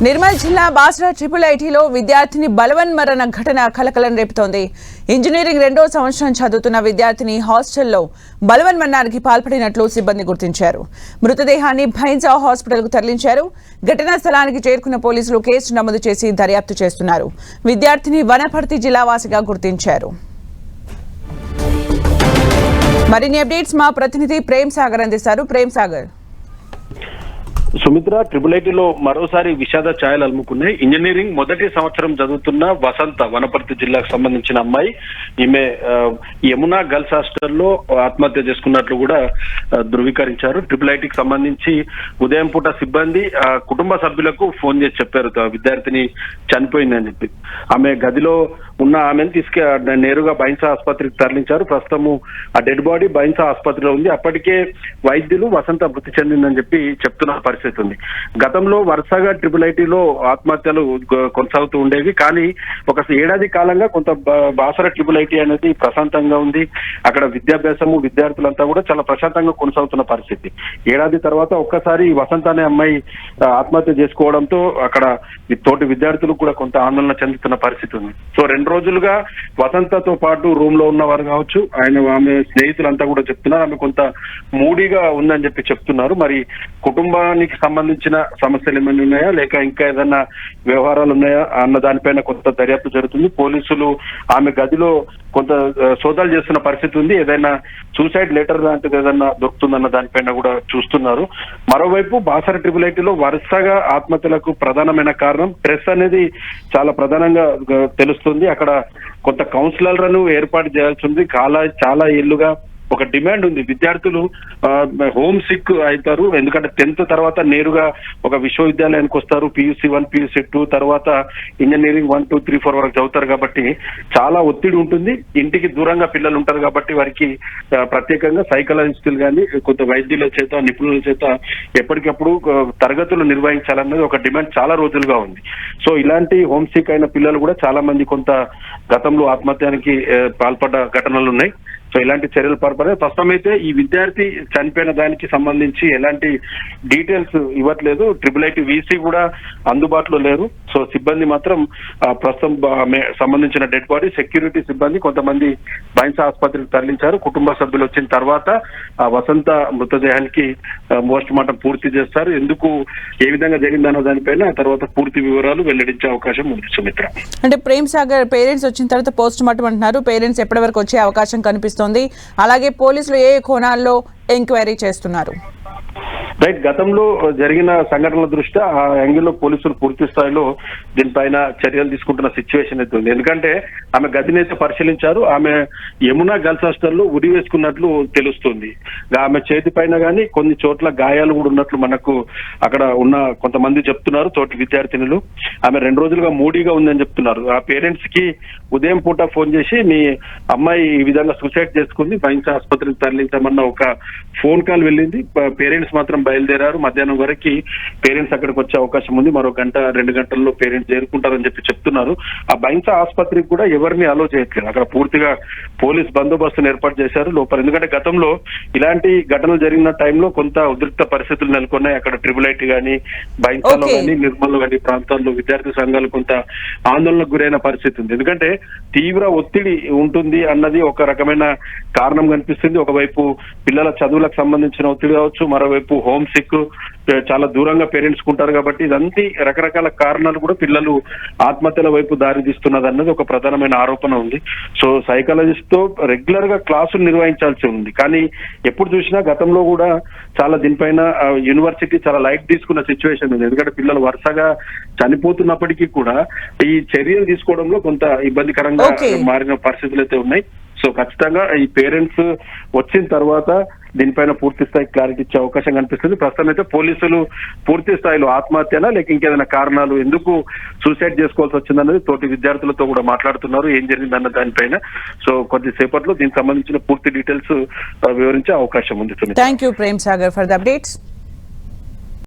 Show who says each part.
Speaker 1: నిర్మల్ జిల్లా బాసరా ఐఐటీలో విద్యార్థిని బలవన్మరణ ఘటన కలకలం రేపుతోంది. ఇంజనీరింగ్ 2వ సంవత్సరం చదువుతున్న విద్యార్థిని హాస్టల్లో బలవన్మరణానికి పాల్పడినట్లు సిబ్బంది గుర్తించారు. మృతదేహాన్ని భైంసా హాస్పిటల్కు తరలించారు. ఘటనా స్థలానికి చేరుకున్న పోలీసులు కేసు నమోదు చేసి దర్యాప్తు చేస్తున్నారు. విద్యార్థిని వనపర్తి జిల్లావాసిగా గుర్తించారు. మరిన్ని అప్డేట్స్ మా ప్రతినిధి ప్రేమ్ సాగర్ అందిస్తారు. ప్రేమ్ సాగర్.
Speaker 2: సుమిత్ర, ఐఐటీలో మరోసారి విషాద ఛాయలు అలుముకున్నాయి. ఇంజనీరింగ్ మొదటి సంవత్సరం చదువుతున్న వసంత, వనపర్తి జిల్లాకు సంబంధించిన అమ్మాయి. ఈమె యమునా గర్ల్స్ హాస్టల్లో ఆత్మహత్య చేసుకున్నట్లు కూడా ధృవీకరించారు. ఐఐటీకి సంబంధించి ఉదయం పూట సిబ్బంది కుటుంబ సభ్యులకు ఫోన్ చేసి చెప్పారు విద్యార్థిని చనిపోయిందని చెప్పి. ఆమె గదిలో ఉన్న ఆమెను నేరుగా బైన్సా ఆసుపత్రికి తరలించారు. ప్రస్తుతము ఆ డెడ్ బాడీ బైన్సా ఆసుపత్రిలో ఉంది. అప్పటికే వైద్యులు వసంత మృతి చెందిందని చెప్పి చెప్తున్న పరిస్థితి ఉంది. గతంలో వరుసగా ఐఐటీలో ఆత్మహత్యలు కొనసాగుతూ ఉండేవి. కానీ ఒక ఏడాది కాలంగా కొంత బాసర ఐఐటీ అనేది ప్రశాంతంగా ఉంది. అక్కడ విద్యాభ్యాసము విద్యార్థులంతా కూడా చాలా ప్రశాంతంగా కొనసాగుతున్న పరిస్థితి. ఏడాది తర్వాత ఒక్కసారి వసంత అనే అమ్మాయి ఆత్మహత్య చేసుకోవడంతో అక్కడ తోటి విద్యార్థులు కూడా కొంత ఆందోళన చెందుతున్న పరిస్థితి ఉంది. సో 2 రోజులుగా వసంతతో పాటు రూమ్ లో ఉన్నవారు కావచ్చు, ఆమె స్నేహితులంతా కూడా చెప్తున్నారు ఆమె కొంత మూడీగా ఉందని చెప్పి చెప్తున్నారు. మరి కుటుంబానికి సంబంధించిన సమస్యలు ఏమైనా ఉన్నాయా, లేక ఇంకా ఏదైనా వ్యవహారాలు ఉన్నాయా అన్న దానిపైన కొంత దర్యాప్తు జరుగుతుంది. పోలీసులు ఆమె గదిలో కొంత సోదాలు చేస్తున్న పరిస్థితి ఉంది. ఏదైనా సూసైడ్ లెటర్ లాంటిది ఏదైనా దొరుకుతుందన్న దానిపైన కూడా చూస్తున్నారు. మరోవైపు బాసర ఐఐటీలో వరుసగా ఆత్మహత్యలకు ప్రధానమైన కారణం స్ట్రెస్ అనేది చాలా ప్రధానంగా తెలుస్తుంది. అక్కడ కొంత కౌన్సిలర్లను ఏర్పాటు చేయాల్సి ఉంది. చాలా ఏళ్లుగా ఒక డిమాండ్ ఉంది. విద్యార్థులు హోమ్ సిక్ అవుతారు. ఎందుకంటే 10th తర్వాత నేరుగా ఒక విశ్వవిద్యాలయానికి వస్తారు. PUC 1 PUC 2 తర్వాత ఇంజనీరింగ్ 1 2 3 4 వరకు చదువుతారు కాబట్టి చాలా ఒత్తిడి ఉంటుంది. ఇంటికి దూరంగా పిల్లలు ఉంటారు కాబట్టి వారికి ప్రత్యేకంగా సైకాలజిస్టులు కానీ కొంత వైద్యుల చేత నిపుణుల చేత ఎప్పటికప్పుడు తరగతులు నిర్వహించాలన్నది ఒక డిమాండ్ చాలా రోజులుగా ఉంది. సో ఇలాంటి హోమ్ సిక్ అయిన పిల్లలు కూడా చాలా మంది కొంత గతంలో ఆత్మహత్యానికి పాల్పడ్డ ఘటనలు ఉన్నాయి. సో ఇలాంటి చర్యలు పాల్పడే ప్రస్తుతం అయితే ఈ విద్యార్థి చనిపోయిన దానికి సంబంధించి ఎలాంటి డీటెయిల్స్ ఇవ్వట్లేదు. ఐఐటీ VC కూడా అందుబాటులో లేరు. సో సిబ్బంది మాత్రం ప్రస్తుతం సంబంధించిన డెడ్ బాడీ సెక్యూరిటీ సిబ్బంది కొంతమంది బైన్సా ఆసుపత్రికి తరలించారు. కుటుంబ సభ్యులు వచ్చిన తర్వాత వసంత మృతదేహానికి పోస్ట్ మార్టం పూర్తి చేస్తారు. ఎందుకు ఏ విధంగా జరిగిందన్న దానిపైన తర్వాత పూర్తి వివరాలు వెల్లడించే అవకాశం ఉంది. సుమిత్ర,
Speaker 1: అంటే ప్రేమ్ సాగర్, పేరెంట్స్ వచ్చిన తర్వాత పోస్ట్ మార్టం అంటున్నారు. పేరెంట్స్ ఎప్పటి వరకు వచ్చే అవకాశం కనిపిస్తుంది? అలాగే పోలీసులు ఏ కోణాల్లో ఎంక్వైరీ చేస్తున్నారు?
Speaker 2: రైట్, గతంలో జరిగిన సంఘటనల దృష్ట్యా ఆ యాంగిల్లో పోలీసులు పూర్తి స్థాయిలో దీనిపైన చర్యలు తీసుకుంటున్న సిచ్యువేషన్ అయితే ఉంది. ఎందుకంటే ఆమె గదిని అయితే పరిశీలించారు. ఆమె యమునా గర్ల్స్ హాస్టల్లో ఉరి వేసుకున్నట్లు తెలుస్తుంది. ఆమె చేతి పైన కానీ కొన్ని చోట్ల గాయాలు కూడా ఉన్నట్లు మనకు అక్కడ ఉన్న కొంతమంది చెప్తున్నారు. తోటి విద్యార్థినులు ఆమె 2 రోజులుగా మూడీగా ఉందని చెప్తున్నారు. ఆ పేరెంట్స్ కి ఉదయం పూట ఫోన్ చేసి మీ అమ్మాయి ఈ విధంగా సూసైడ్ చేసుకుంది, బైన్సా ఆసుపత్రికి తరలించామన్న ఒక ఫోన్ కాల్ వెళ్ళింది. పేరెంట్స్ మాత్రం బయలుదేరారు. మధ్యాహ్నం వరకు పేరెంట్స్ అక్కడికి వచ్చే అవకాశం ఉంది. మరో 1-2 గంటల్లో పేరెంట్స్ చేరుకుంటారని చెప్పి చెప్తున్నారు. ఆ బైన్సా ఆసుపత్రికి కూడా ఎవరిని అలో చేయట్లేదు. అక్కడ పూర్తిగా పోలీస్ బందోబస్తును ఏర్పాటు చేశారు లోపల. ఎందుకంటే గతంలో ఇలాంటి ఘటనలు జరిగిన టైంలో కొంత ఉద్రిక్త పరిస్థితులు నెలకొన్నాయి. అక్కడ ఐఐటీ కానీ బైన్సాలో కానీ నిర్మల్లో కానీ ప్రాంతాల్లో విద్యార్థి సంఘాలు కొంత ఆందోళనకు గురైన పరిస్థితి ఉంది. ఎందుకంటే తీవ్ర ఒత్తిడి ఉంటుంది అన్నది ఒక రకమైన కారణం కనిపిస్తుంది. ఒకవైపు పిల్లల చదువులకు సంబంధించిన ఒత్తిడి కావచ్చు, మరోవైపు హోమ్ సిక్, చాలా దూరంగా పేరెంట్స్ ఉంటారు కాబట్టి ఇదంతా రకరకాల కారణాలు కూడా పిల్లలు ఆత్మహత్యల వైపు దారి తీస్తున్నది అన్నది ఒక ప్రధానమైన ఆరోపణ ఉంది. సో సైకాలజిస్ట్ తో రెగ్యులర్ గా క్లాసులు నిర్వహించాల్సి ఉంది. కానీ ఎప్పుడు చూసినా గతంలో కూడా చాలా దీనిపైన యూనివర్సిటీ చాలా లైట్ తీసుకున్న సిచ్యువేషన్ ఉంది. ఎందుకంటే పిల్లలు వరుసగా చనిపోతున్నప్పటికీ కూడా ఈ చర్యలు తీసుకోవడంలో కొంత ఇబ్బందికరంగా మారిన పరిస్థితులు అయితే ఉన్నాయి. సో ఖచ్చితంగా ఈ పేరెంట్స్ వచ్చిన తర్వాత దీనిపైన పూర్తి స్థాయి క్లారిటీ ఇచ్చే అవకాశం కనిపిస్తుంది. ప్రస్తుతం అయితే పోలీసులు పూర్తి స్థాయిలో ఆత్మహత్యనా లేక ఇంకేదైనా కారణాలు ఎందుకు సూసైడ్ చేసుకోవాల్సి వచ్చిందన్నది తోటి విద్యార్థులతో కూడా మాట్లాడుతున్నారు ఏం జరిగిందన్న దానిపైన. సో కొద్దిసేపట్లో దీనికి సంబంధించిన పూర్తి డీటెయిల్స్ వివరించే అవకాశం ఉంది.
Speaker 1: Thank you Prem Sagar for the updates.